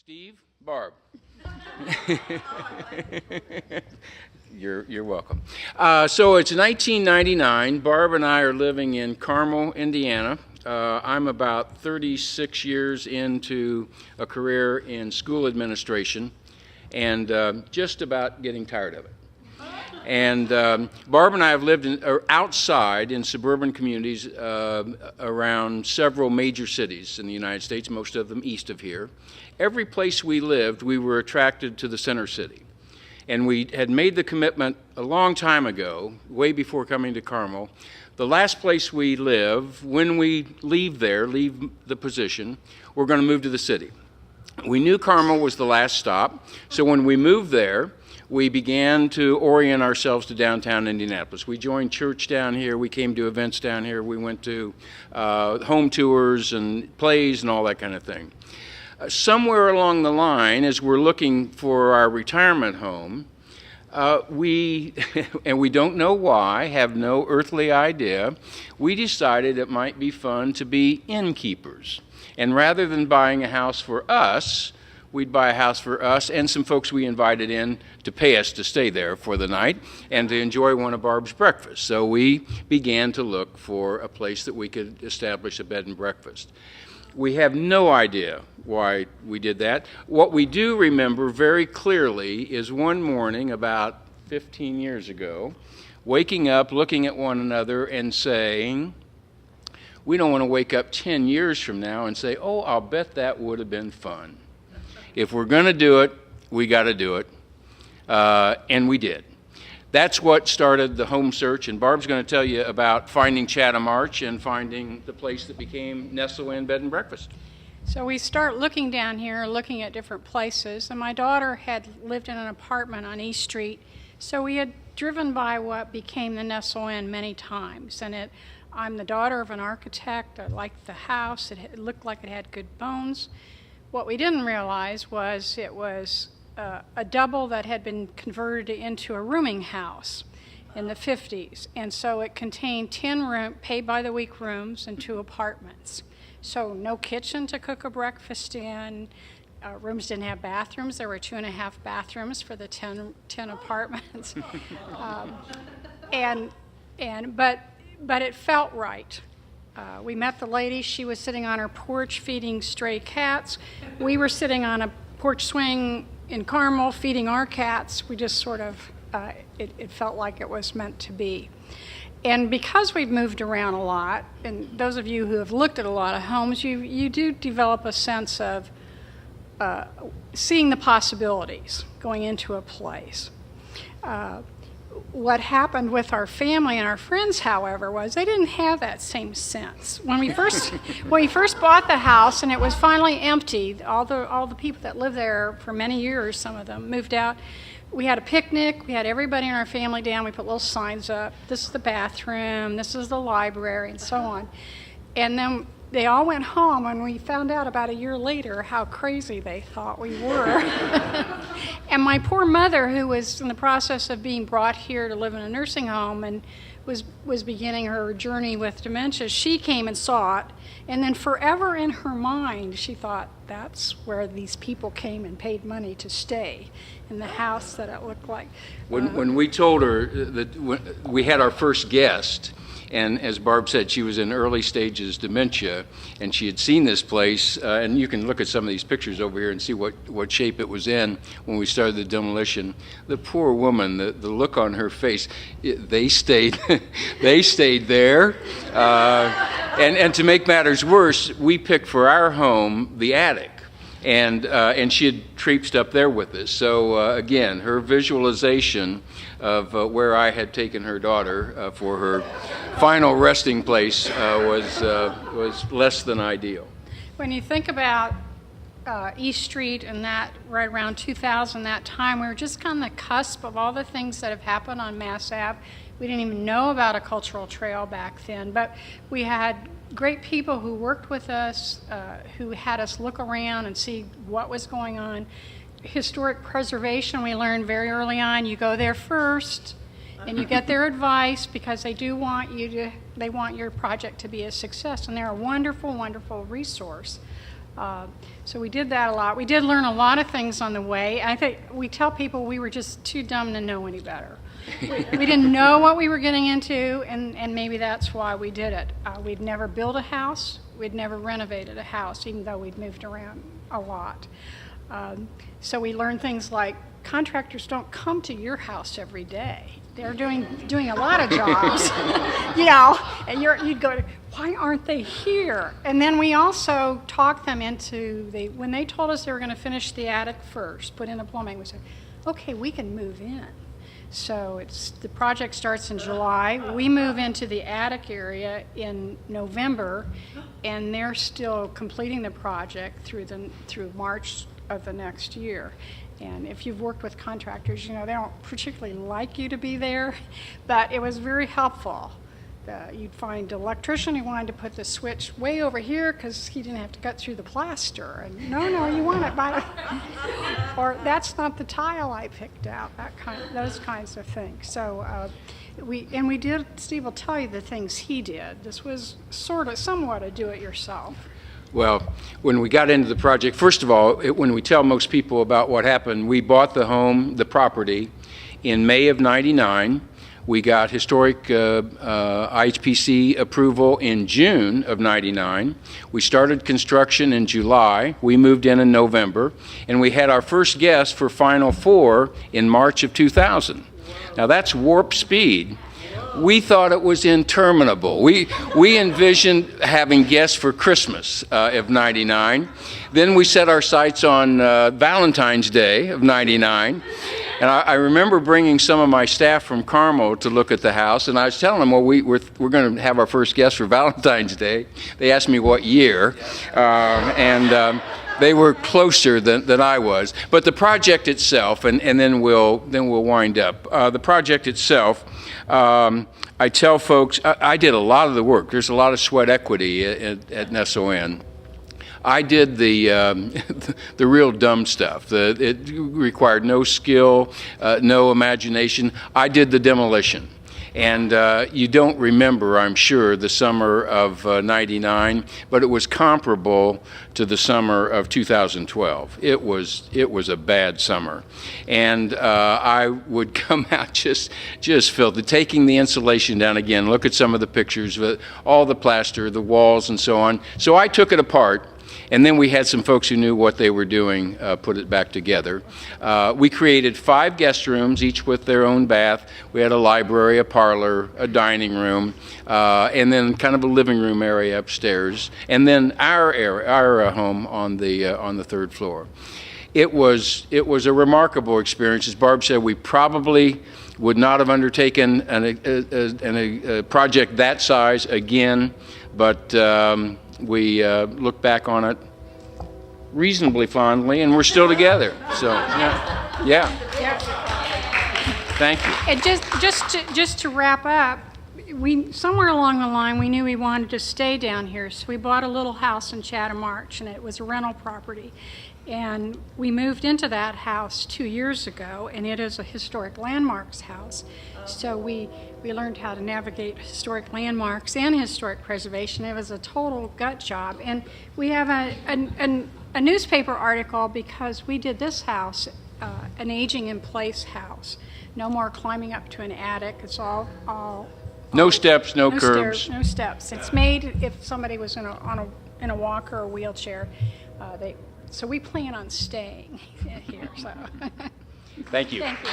Steve, Barb. You're welcome. So it's 1999. Barb and I are living in Carmel, Indiana. I'm about 36 years into a career in school administration and just about getting tired of it. And Barb and I have lived outside in suburban communities around several major cities in the United States, most of them east of here. Every place we lived, we were attracted to the center city. And we had made the commitment a long time ago, way before coming to Carmel. The last place we live, when we leave the position, we're going to move to the city. We knew Carmel was the last stop, so when we moved there, we began to orient ourselves to downtown Indianapolis. We joined church down here, we came to events down here, we went to home tours and plays and all that kind of thing. Somewhere along the line, as we're looking for our retirement home, we don't know why, have no earthly idea, we decided it might be fun to be innkeepers. And rather than buying a house for us, we'd buy a house for us and some folks we invited in to pay us to stay there for the night and to enjoy one of Barb's breakfasts. So we began to look for a place that we could establish a bed and breakfast. We have no idea why we did that. What we do remember very clearly is one morning about 15 years ago, waking up, looking at one another and saying, we don't want to wake up 10 years from now and say, oh, I'll bet that would have been fun. If we're going to do it, we got to do it. And we did. That's what started the home search, and Barb's going to tell you about finding Chatham Arch and finding the place that became Nestle Inn Bed and Breakfast. So we start looking down here, looking at different places, and my daughter had lived in an apartment on East Street, so we had driven by what became the Nestle Inn many times. And I'm the daughter of an architect. I liked the house. It looked like it had good bones. What we didn't realize was it was a double that had been converted into a rooming house in the 50s. And so it contained 10 pay-by-the-week rooms and 2 apartments. So no kitchen to cook a breakfast in. Rooms didn't have bathrooms. There were 2.5 bathrooms for the 10 apartments. But it felt right. We met the lady. She was sitting on her porch feeding stray cats. We were sitting on a porch swing in Carmel feeding our cats. We just sort of, it felt like it was meant to be. And because we've moved around a lot, and those of you who have looked at a lot of homes, you do develop a sense of seeing the possibilities going into a place. What happened with our family and our friends, however, was they didn't have that same sense. When we first bought the house and it was finally empty, all the people that lived there for many years, some of them moved out. We had a picnic. We had everybody in our family down. We put little signs up. This is the bathroom. This is the library, and so on. And then they all went home, and we found out about a year later how crazy they thought we were. And my poor mother, who was in the process of being brought here to live in a nursing home and was beginning her journey with dementia, she came and saw it, and then forever in her mind she thought, that's where these people came and paid money to stay, in the house that it looked like. When we told her that we had our first guest, and as Barb said, she was in early stages dementia, and she had seen this place, and you can look at some of these pictures over here and see what shape it was in when we started the demolition. The poor woman, the look on her face, they stayed they stayed there. And to make matters worse, we picked for our home the attic. And she had traipsed up there with us. So again, her visualization of where I had taken her daughter for her final resting place was less than ideal. When you think about East Street and that right around 2000, that time, we were just on the cusp of all the things that have happened on Mass Ave. We didn't even know about a cultural trail back then, but we had great people who worked with us, who had us look around and see what was going on. Historic preservation, we learned very early on, you go there first and you get their advice because they want your project to be a success, and they're a wonderful, wonderful resource. So we did that a lot. We did learn a lot of things on the way. I think we tell people we were just too dumb to know any better. We didn't know what we were getting into, and maybe that's why we did it. We'd never built a house. We'd never renovated a house, even though we'd moved around a lot. So we learned things like contractors don't come to your house every day. They're doing a lot of jobs, and you'd go, why aren't they here? And then we also talked them into, when they told us they were going to finish the attic first, put in the plumbing, we said, okay, we can move in. So the project starts in July. We move into the attic area in November, and they're still completing the project through March of the next year. And if you've worked with contractors, they don't particularly like you to be there, but it was very helpful. You'd find an electrician who wanted to put the switch way over here because he didn't have to cut through the plaster. And no, you want it by or that's not the tile I picked out. Those kinds of things. So we did. Steve will tell you the things he did. This was somewhat a do-it-yourself. Well, when we got into the project, first of all, when we tell most people about what happened, we bought the property, in May of '99. We got historic IHPC approval in June of '99. We started construction in July. We moved in November. And we had our first guest for Final Four in March of 2000. Now that's warp speed. We thought it was interminable. We envisioned having guests for Christmas of '99. Then we set our sights on Valentine's Day of '99. And I remember bringing some of my staff from Carmel to look at the house, and I was telling them, well, we're going to have our first guest for Valentine's Day. They asked me what year, and they were closer than I was. But the project itself, and then we'll wind up. The project itself, I tell folks, I did a lot of the work. There's a lot of sweat equity at NSON. I did the real dumb stuff. It required no skill, no imagination. I did the demolition. And you don't remember, I'm sure, the summer of '99, but it was comparable to the summer of 2012. It was a bad summer. And I would come out just filthy, taking the insulation down again. Look at some of the pictures of all the plaster, the walls, and so on. So I took it apart. And then we had some folks who knew what they were doing put it back together. We created 5 guest rooms, each with their own bath. We had a library, a parlor, a dining room, and then kind of a living room area upstairs, and then our home on the 3rd floor. It was a remarkable experience. As Barb said, we probably would not have undertaken a project that size again, but we look back on it reasonably fondly, and we're still together. So, yeah. Thank you. And just to wrap up, somewhere along the line we knew we wanted to stay down here, so we bought a little house in Chatham Arch, and it was a rental property. And we moved into that house 2 years ago, and it is a historic landmarks house. So we learned how to navigate historic landmarks and historic preservation. It was a total gut job. And we have a newspaper article because we did this house, an aging in place house. No more climbing up to an attic. It's all no steps, no curbs. Stairs, no steps. It's made if somebody was in a walker or wheelchair. So we plan on staying here. So. Thank you. Thank you.